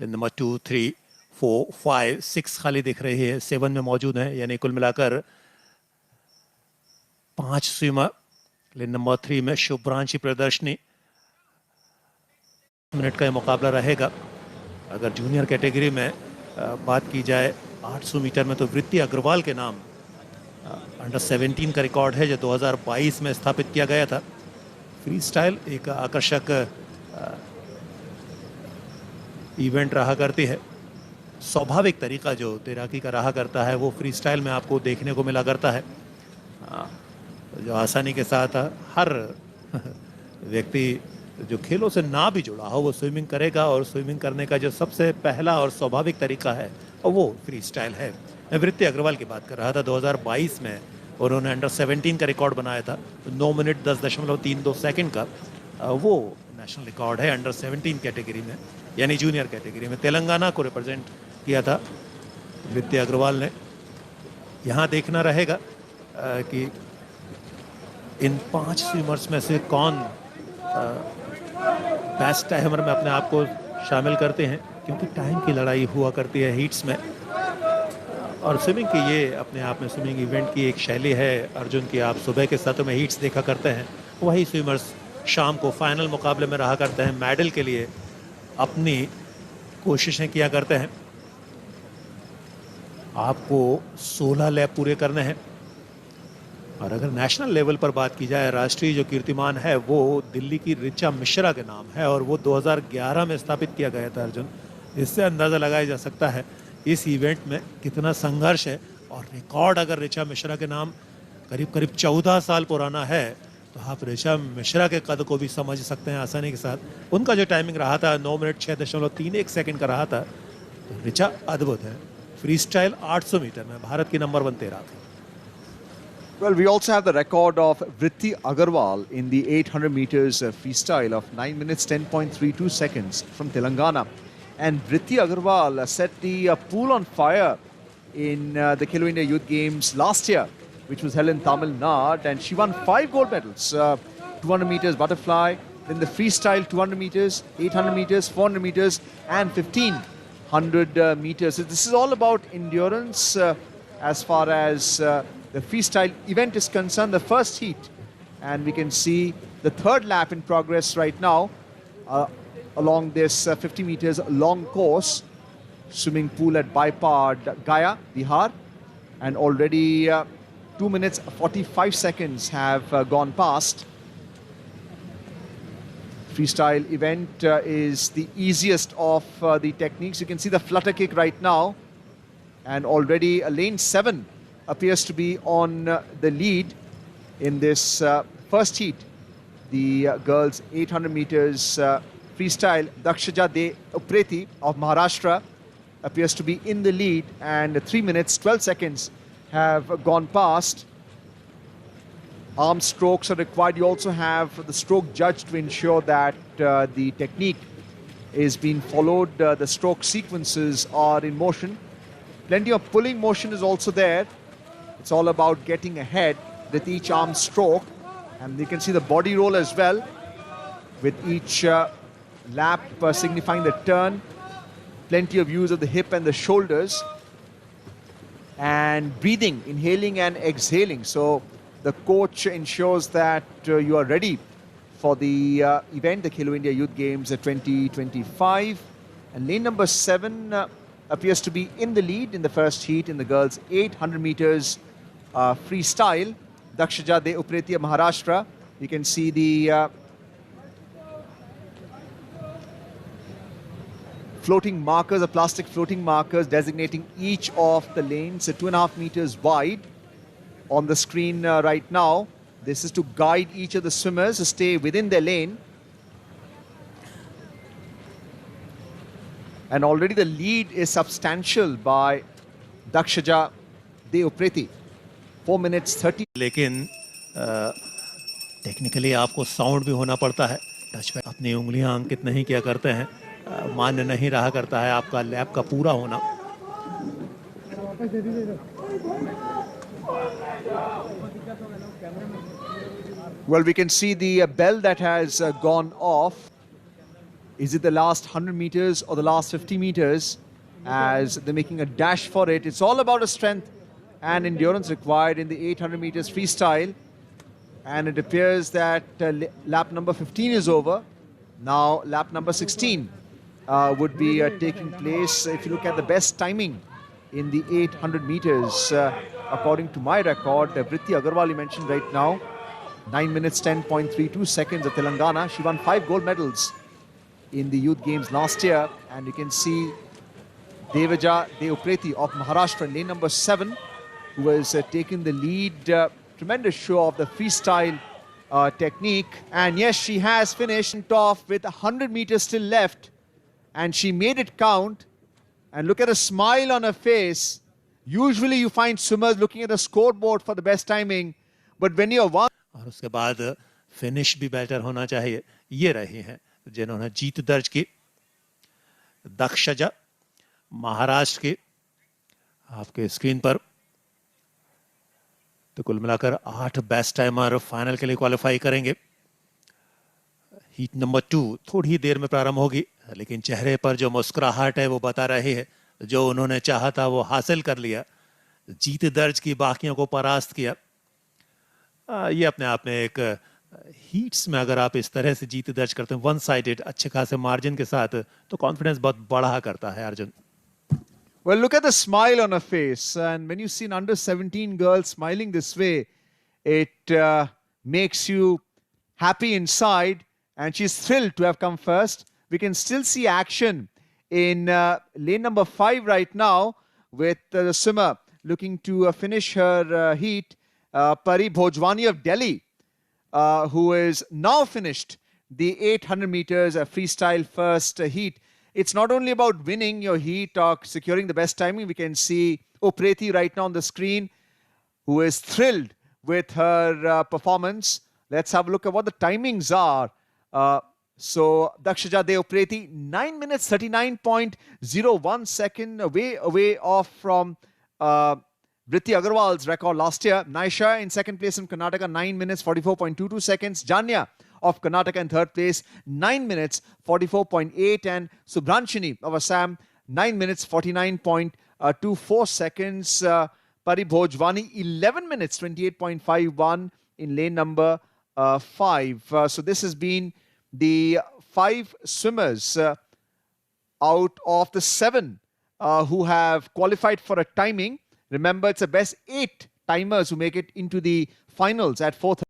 Lane number 2, 3, 4, 5, 6 खाली दिख रही है, 7 में मौजूद है, यानी कुल मिलाकर 5 स्विमर लेन नंबर 3 में शुभ्रांशी प्रदर्शनी। मिनट का ये मुकाबला रहेगा। अगर जूनियर कैटेगरी में बात की जाए 800 मीटर में, तो वृत्ति अग्रवाल के नाम अंडर 17 का रिकॉर्ड है जो 2022 में स्थापित किया गया था। फ्री स्टाइल एक आकर्षक इवेंट रहा करती है। स्वाभाविक तरीका जो तैराकी का रहा करता है वो फ्री स्टाइल में आपको देखने को मिला करता है, जो आसानी के साथ हर व्यक्ति जो खेलों से ना भी जुड़ा हो वो स्विमिंग करेगा, और स्विमिंग करने का जो सबसे पहला और स्वाभाविक तरीका है वो फ्री स्टाइल है। मैं वृत्ति अग्रवाल की बात कर रहा था। 2022 में उन्होंने अंडर 17 का रिकॉर्ड बनाया था, 9 मिनट 10.32 सेकंड का। वो नेशनल रिकॉर्ड है अंडर 17 कैटेगरी में, यानी जूनियर कैटेगरी में। तेलंगाना को रिप्रेजेंट किया था वृत्ति अग्रवाल ने। यहाँ देखना रहेगा कि इन 5 स्विमर्स में से कौन बेस्ट टाइमर में अपने आप को शामिल करते हैं, क्योंकि टाइम की लड़ाई हुआ करती है हीट्स में। और स्विमिंग की ये अपने आप में स्विमिंग इवेंट की एक शैली है अर्जुन की। आप सुबह के सत्र में हीट्स देखा करते हैं, वही स्विमर्स शाम को फाइनल मुकाबले में रहा करते हैं, मेडल के लिए अपनी कोशिशें किया करते हैं। आपको 16 लैप पूरे करने हैं। और अगर नेशनल लेवल पर बात की जाए, राष्ट्रीय जो कीर्तिमान है वो दिल्ली की ऋचा मिश्रा के नाम है, और वो 2011 में स्थापित किया गया था अर्जुन। इससे अंदाज़ा लगाया जा सकता है इस इवेंट में कितना संघर्ष है। और रिकॉर्ड अगर ऋचा मिश्रा के नाम करीब करीब 14 साल पुराना है, तो आप ऋचा मिश्रा के कद को भी समझ सकते हैं आसानी के साथ। उनका जो टाइमिंग रहा था 9 मिनट 6.31 सेकंड का रहा था। तो ऋचा अद्भुत है। फ्री स्टाइल 800 मीटर में भारत की नंबर 1 तैराक है। Well, we also have the record of Vritti Agarwal in the 800 meters freestyle of 9 minutes 10.32 seconds from Telangana. And Vritti Agarwal set the pool on fire in the Khelo India Youth Games last year, which was held in Tamil Nadu, and she won 5 gold medals. 200 meters butterfly, then the freestyle 200 meters, 800 meters, 400 meters, and 1500 meters. So this is all about endurance as far as the freestyle event is concerned. The first heat, and we can see the third lap in progress right now along this 50 meters long course. Swimming pool at Baipad, Gaya, Bihar, and already 2 minutes 45 seconds have gone past. Freestyle event is the easiest of the techniques. You can see the flutter kick right now, and already lane 7 appears to be on the lead in this first heat. The girls 800 meters freestyle, Dakshaja De Upreti of Maharashtra appears to be in the lead, and 3 minutes 12 seconds have gone past. Arm strokes are required. You also have the stroke judge to ensure that the technique is being followed. The stroke sequences are in motion. Plenty of pulling motion is also there. It's all about getting ahead with each arm stroke, and you can see the body roll as well, with each lap signifying the turn. Plenty of use of the hip and the shoulders, and breathing, inhaling and exhaling. So the coach ensures that you are ready for the event, the Khelo India Youth Games 2025. And lane number 7 appears to be in the lead in the first heat in the girls 800 meters freestyle. Dakshaja De Upreti of Maharashtra. You can see the floating markers, the plastic floating markers designating each of the lanes, 2.5 meters wide on the screen right now. This is to guide each of the swimmers to stay within their lane. And already the lead is substantial by Dakshaja De Upreti. 4 minutes 30. लेकिन technically आपको sound भी होना पड़ता है। Touch पे अपनी उंगलियां अंकित नहीं किया करते हैं, मान्य नहीं रहा करता है आपका लैप का पूरा होना। Well, we can see the bell that has gone off Is it the last 100 meters or the last 50 meters? As they're making a dash for it. It's all about a strength and endurance required in the 800 meters freestyle. And it appears that lap number 15 is over. Now lap number 16 would be taking place. If you look at the best timing in the 800 meters, according to my record, Vritti Agarwal you mentioned right now, 9 minutes 10.32 seconds of Telangana. She won 5 gold medals in the youth games last year. And you can see Devaja Deopreti of Maharashtra in lane number 7, who has taken the lead. Tremendous show of the freestyle technique. And yes, she has finished off with 100 meters still left. And she made it count. And look at a smile on her face. Usually you find swimmers looking at the scoreboard for the best timing. But when you're one... और उसके बाद finish भी better होना चाहिए. ये रही हैं जिन्होंने जीत दर्ज की. दक्षजा महाराष्ट्र के आपके स्क्रीन पर. तो कुल मिलाकर 8 बेस्ट टाइमर फाइनल के लिए क्वालिफाई करेंगे. हीट नंबर 2 थोड़ी देर में प्रारंभ होगी, लेकिन चेहरे पर जो मुस्कुराहट है वो बता रही है जो उन्होंने चाहा था वो हासिल कर लिया. जीत दर्ज की, बाकियों को परास्त किया. ये अपने आप में एक हीट्स में अगर आप इस तरह से जीत दर्ज करते हैं वन साइडेड अच्छे खासे मार्जिन के साथ, तो कॉन्फिडेंस बहुत बढ़ा करता है Arjun. Well, look at the smile on her face. And when you see an under 17 girl smiling this way, it makes you happy inside. And she's thrilled to have come first. We can still see action in lane number 5 right now with the swimmer looking to finish her heat. Pari Bhojwani of Delhi, who is now finished the 800 meters freestyle first heat. It's not only about winning your heat or securing the best timing. We can see Opreti right now on the screen, who is thrilled with her performance. Let's have a look at what the timings are. So Dakshaja Deopreti, 9 minutes 39.01 second, away off from Vritti Agarwal's record last year. Naisha in second place in Karnataka, 9 minutes 44.22 seconds. Janya of Karnataka in third place, 9 minutes 44.8, and Subhranshini of Assam, 9 minutes 49.24 seconds. Pari Bhojwani, 11 minutes 28.51 in lane number 5. So this has been the 5 swimmers out of the 7 who have qualified for a timing. Remember, it's the best 8 timers who make it into the finals at 4:30.